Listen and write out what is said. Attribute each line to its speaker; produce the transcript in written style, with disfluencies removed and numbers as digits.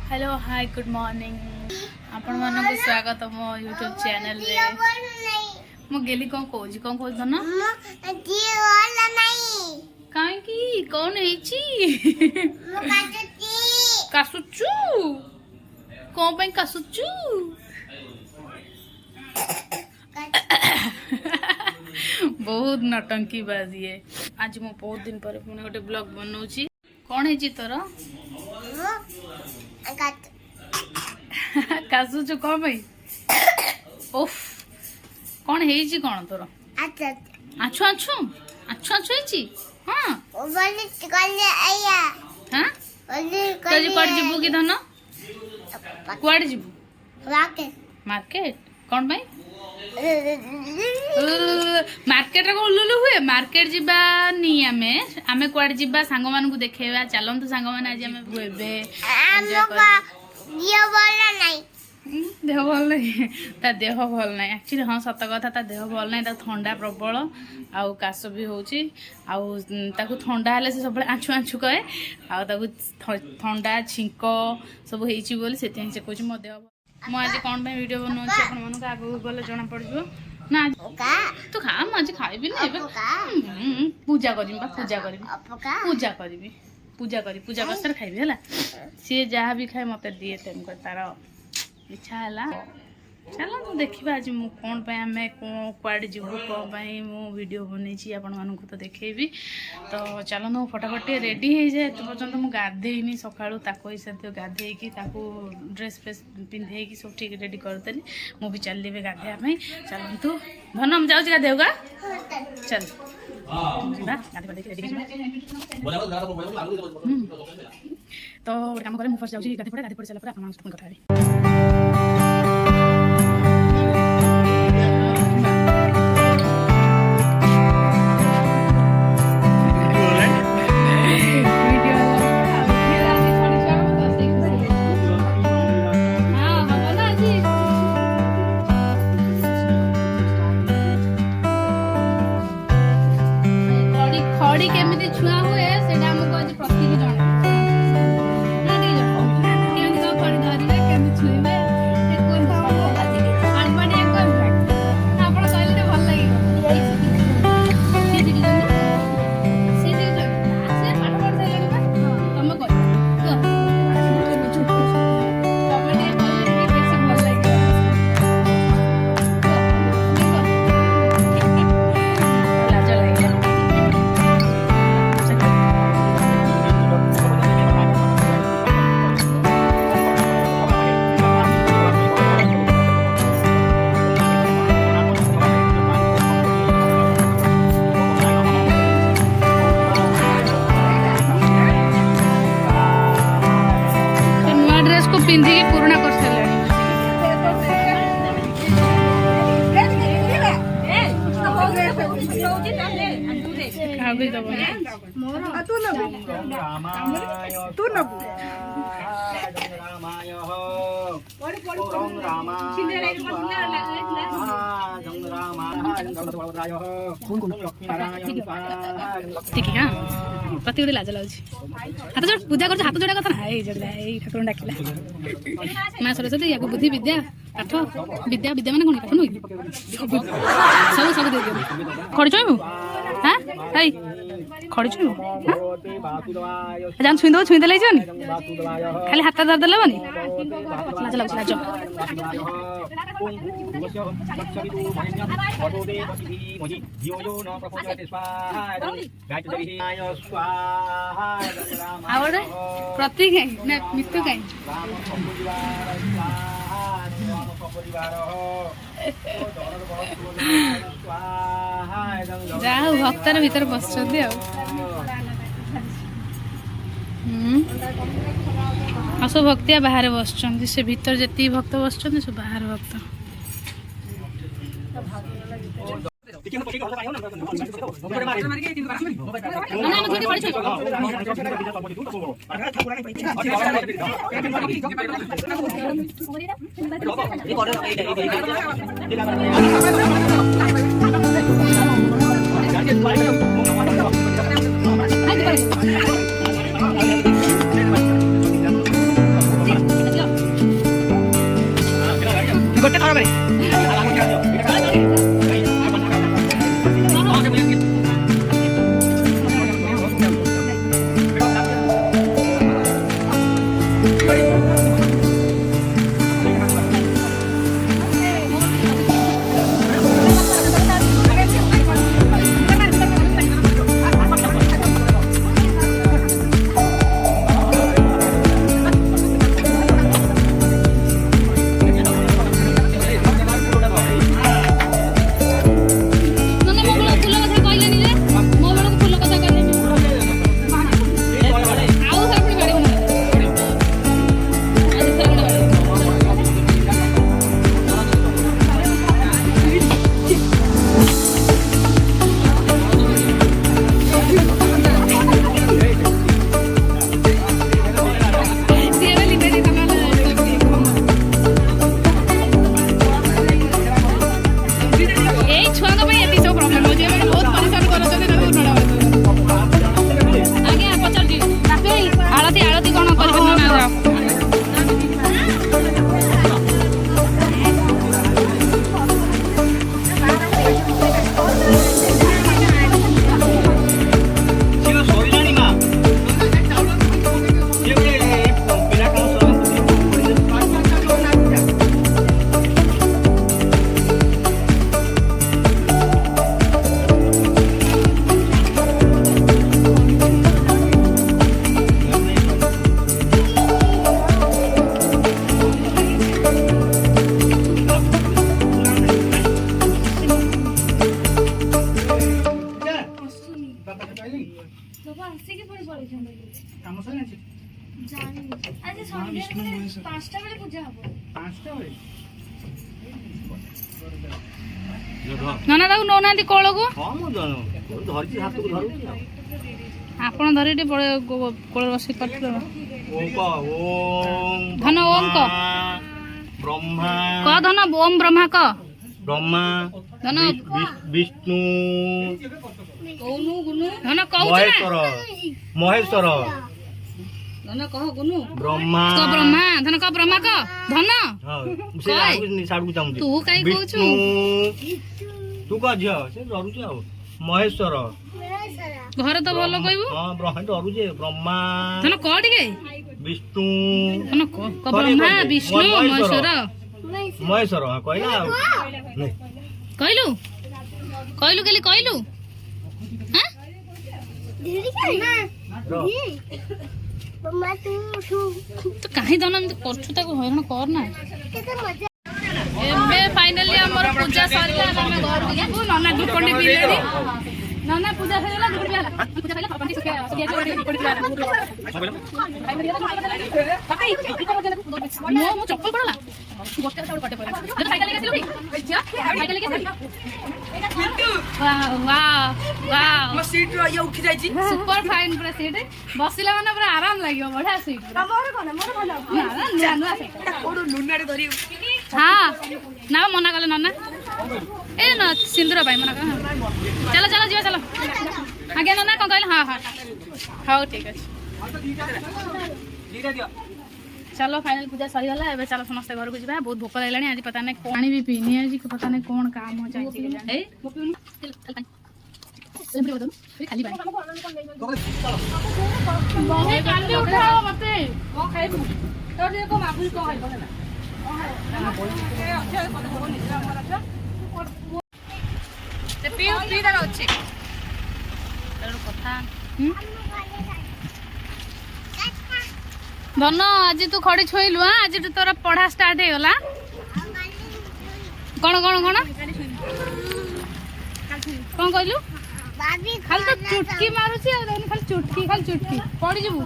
Speaker 1: Hello hi good morning आपण मन को स्वागत मो यूट्यूब चैनल रे मो गेली कौन कहू धन काई की कौन हेची कासुचू कौन पे कासुचू बहुत नटंकी बाजी है। आज मो बहुत दिन पर पुणे गोटे ब्लॉग बनाऊची कौन हेची तोर कासुचु कौन भाई ओफ कौन हेची कौन तोर आछु आछु आछु आछु हेची हां हां तोजी कोड जिबु की धन कोड जिबु मार्केट कौन भाई मार्केट को उल्लू हुए मार्केट जीवा नी आमे आमे कोड जीवा सांग मान को देखेबा चलंतु सांग मान आज आमे बुएबे देह भल नहीं ता देह भल नहीं एक्चुअली हाँ सत कथा ता देह भल नहीं ठंडा प्रबल आउ काश भी होची आउ ताकू ठंडा हेले से सब आंचु आंचु कहे आउ ताकू ठंडा छिंक सब हेची बोली सेति से कहूची मो देह मो आज कौन पे वीडियो बनाउची अपन मन को आगु गले जना पड़जो ना तू खा मो आज खाइबी नै पूजा करबी पूजा करबी पूजा करबी पूजा करी पूजा कर खाइबी है सी जहाँ भी खाए मत दिए तेम कर तार इच्छा है चलो तो देखा आज मु कौन पे आम कौड़े जीवु कौन मु वीडियो बनई आपण मानक तो देखेबी तो चलो ना फटाफट रेडी हो जाए तो पर्यटन मुझे गाधेनी सका हिसाब गाधे ड्रेस फ्रेस पिंधे सब ठीक रेडी करदेली मु भी चल गाधेवाई चलतु धन मुझे जाऊँ गाधेगा चल तो कम करे मुझे जाऊँगी गाधे पड़े सारा आप कथा खड़ी केमिति छुआ हुए सेटा हमको आज प्रतीक जण ना नहीं जण केमिति तो खड़ी धरिबे केमिति छुइबे ए कोन आनबाडी एक आपण कहले तो भल लागी से पाठ पढ़ देले बा तुम कह कमेंट कहले कैसे भल लागी लाज लागी को पिंधी के पुराना कर सारे ठीक है प्रति गोटे लाज लगे हाथ जोड़ पूजा कर हाथ जोड़ा कथा ना यही ठाकुर डाकिला माँ सरस्वती या बुद्धि विद्या पाठ विद्या विद्या मैंने कौन पाठ नुह सब सब दे दियो खड़ी छुईबू हाँ है खड़ी छुईबू जान छुई देले खाली हाथ धर देले बनी लाज लगे लाज आवड़े प्रतीक है ना मृत्यु कहीं जाओ भक्तर भीतर बस सब भक्तिया बाहर बस से भीतर जी भक्त बस सब बाहर भक्त
Speaker 2: ବିଷ୍ଣୁ ମହେଶ
Speaker 3: 5ଟା ବେଳେ ପୂଜା ହବ।
Speaker 2: 5ଟା ବେଳେ
Speaker 1: ନନା ତାକୁ ନଉନାହାନ୍ତି କୋଳକୁ।
Speaker 2: ହଁ ମୁଁ ଧରିଛି ହାତକୁ ଧରୁଛି ଆଉ
Speaker 1: ଆପଣ ଧରି ଟିକେ କୋଳରେ ବସିକି କରିଥିଲେ।
Speaker 2: ଓମ୍
Speaker 1: ଧନ ଓಂ କ
Speaker 2: ବ୍ରହ୍ମା
Speaker 1: କ ଧନ ଓಂ ବ୍ରହ୍ମା କ
Speaker 2: ବ୍ରହ୍ମା
Speaker 1: ଧନ
Speaker 2: ବିଷ୍ଣୁ
Speaker 1: ଧନ କହୁଛୁ
Speaker 2: ମହେଶ୍ୱର ମହେଶ୍ୱର
Speaker 1: ଧନ କହ ଗୁନୁ
Speaker 2: ବ୍ରହ୍ମା
Speaker 1: କ ବ୍ରହ୍ମା ଧନ କ ବ୍ରହ୍ମା କ ଧନ
Speaker 2: ସେ ସାଡ଼କୁ ଚାହୁଁଛି
Speaker 1: ତୁ କାଇଁ କହୁଛୁ?
Speaker 2: ତୁ କହ ଝିଅ ସେ ଡରୁଛି ଆଉ ମହେଶ୍ୱର
Speaker 1: ଘରେ ତ ଭଲ କହିବୁ।
Speaker 2: ହଁ ବ୍ରହ୍ମା ଡରୁଛି ବ୍ରହ୍ମା
Speaker 1: ଧନ କ ଟିକେ
Speaker 2: ବିଷ୍ଣୁ
Speaker 1: ଧନ କ ବ୍ରହ୍ମା ବିଷ୍ଣୁ ମହେଶ୍ୱର
Speaker 2: ମହେଶ୍ୱର କହିଲା ଆଉ
Speaker 1: କହିଲୁ କହିଲୁ କେଲି କହିଲୁ ତୁ କାହିଁ ଧନ ଏମିତି କରୁଛୁ ତାକୁ ହଇରାଣ କରନା। ଏବେ ଫାଇନାଲି ଆମର ପୂଜା ସରିଲା ଆମେ ଘରକୁ ଯିବୁ। ନନା ଧୂପଣ୍ଡି ପିଇଲେଣି। ନନା ପୂଜା ସରିଗଲା ଧୂପଣ୍ଡି ପିଇଲା ପୂଜା ସରିଲା ଧୂପଣ୍ଡି ସୁଖିଆ ଧୂପଣ୍ଡି ପିଇଲା ମୋ ଚପଲ ପଡଲା ଗୋଟେ ପଟେ ପଡଲା ସାଇକେଲ ନେଇକି ଆସିଲୁ ସାଇକେଲ ନେଇକି ଆସିଲୁ ମୋ ସିଟ୍ ର ଇଏ ଉଠି ଯାଇଛି ସୁपर फाइन ପୁରା ସିଟ୍ ବସିଲା ମାନେ ପୁରା ଆରାମ ଲାଗିବ ବଢିଆ ସିଟ୍ ମୋର ଭଲ ମୋର ଭଲ ନା ନୂଆ ସିଟ୍ କୋଡୁ ଲୁନାରେ ଧରି ହଁ ନା ମନା କଲେ ନନା ଏ ନା ସିନ୍ଦୁର ପାଇଁ ମନା କଲେ ଚାଲ ଚାଲ ଯିବା ଚାଲ ଆଜ୍ଞା ନନା କଣ କହିଲେ ହଁ ହଁ ହଉ ଠିକ ଅଛି चलो फाइनल पूजा सरीगला एबे चलो समस्त घर को जीवा बहुत भोक लागलानी आज पता नहीं पानी भी पीनी आज पता नहीं कौन काम हो जाए ए खाली पानी बहे काली उठाओ मते को खाइबू तो जे को मागुल को खाइबो ना ते पी तार अछि तार कथा धन आज तू खड़ी छोइलु हां आज तोर पढ़ा स्टार्ट हे गला कोन कोन कोन कोन कहलु खाली तो चुटकी मारुची आ खाली चुटकी पड़ी जबू